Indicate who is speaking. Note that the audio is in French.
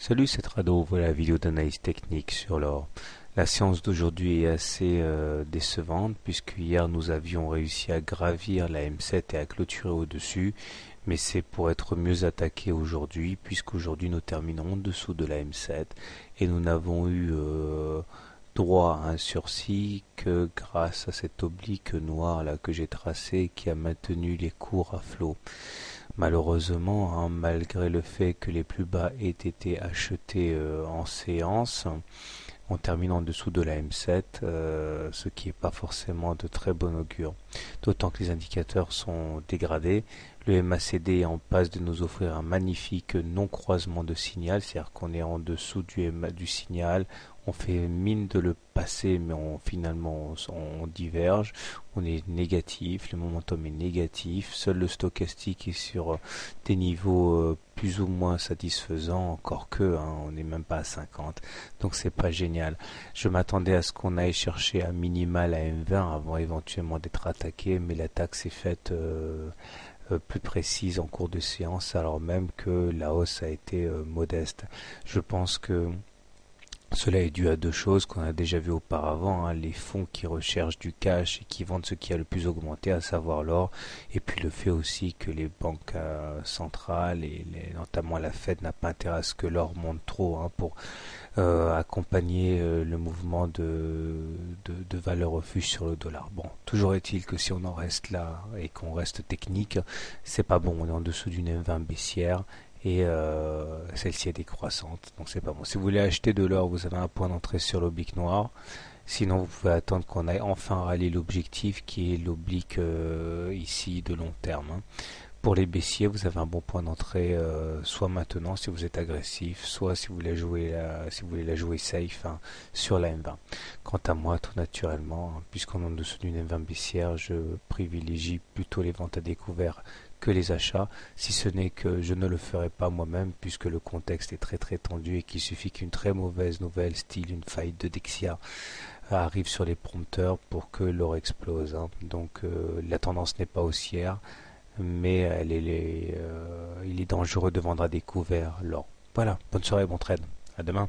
Speaker 1: Salut, c'est Rado, voilà la vidéo d'analyse technique sur l'or. La séance d'aujourd'hui est assez décevante puisque hier nous avions réussi à gravir la M7 et à clôturer au-dessus, mais c'est pour être mieux attaqué aujourd'hui puisqu'aujourd'hui nous terminons en dessous de la M7 et nous n'avons eu droit à un sursis que grâce à cet oblique noir là que j'ai tracé qui a maintenu les cours à flot. Malheureusement, malgré le fait que les plus bas aient été achetés en séance, on termine en dessous de la M7, ce qui n'est pas forcément de très bon augure. D'autant que les indicateurs sont dégradés. Le MACD est en passe de nous offrir un magnifique non-croisement de signal, c'est-à-dire qu'on est en dessous du signal, on fait mine de le passer, mais finalement on diverge, on est négatif, le momentum est négatif, seul le stochastique est sur des niveaux plus ou moins satisfaisants, encore que on n'est même pas à 50, donc c'est pas génial. Je m'attendais à ce qu'on aille chercher à minima la M20 avant éventuellement d'être attaqué, mais l'attaque s'est faite plus précise en cours de séance, alors même que la hausse a été modeste. Je pense que cela est dû à deux choses qu'on a déjà vu auparavant, les fonds qui recherchent du cash et qui vendent ce qui a le plus augmenté, à savoir l'or, et puis le fait aussi que les banques centrales, et notamment la Fed, n'a pas intérêt à ce que l'or monte trop pour accompagner le mouvement de valeur refuge sur le dollar. Bon, toujours est-il que si on en reste là et qu'on reste technique, c'est pas bon, on est en dessous d'une M20 baissière et celle-ci est décroissante, donc c'est pas bon. Si vous voulez acheter de l'or, vous avez un point d'entrée sur l'oblique noir. Sinon, vous pouvez attendre qu'on aille enfin rallier l'objectif qui est l'oblique ici de long terme. Pour les baissiers, vous avez un bon point d'entrée, soit maintenant si vous êtes agressif, soit si vous voulez la jouer safe sur la M20. Quant à moi, tout naturellement, puisqu'on est en dessous d'une M20 baissière, je privilégie plutôt les ventes à découvert que les achats, si ce n'est que je ne le ferai pas moi-même puisque le contexte est très très tendu et qu'il suffit qu'une très mauvaise nouvelle, style une faillite de Dexia, arrive sur les prompteurs pour que l'or explose. Donc la tendance n'est pas haussière, mais il est dangereux de vendre à découvert l'or. Voilà, bonne soirée, bon trade, à demain.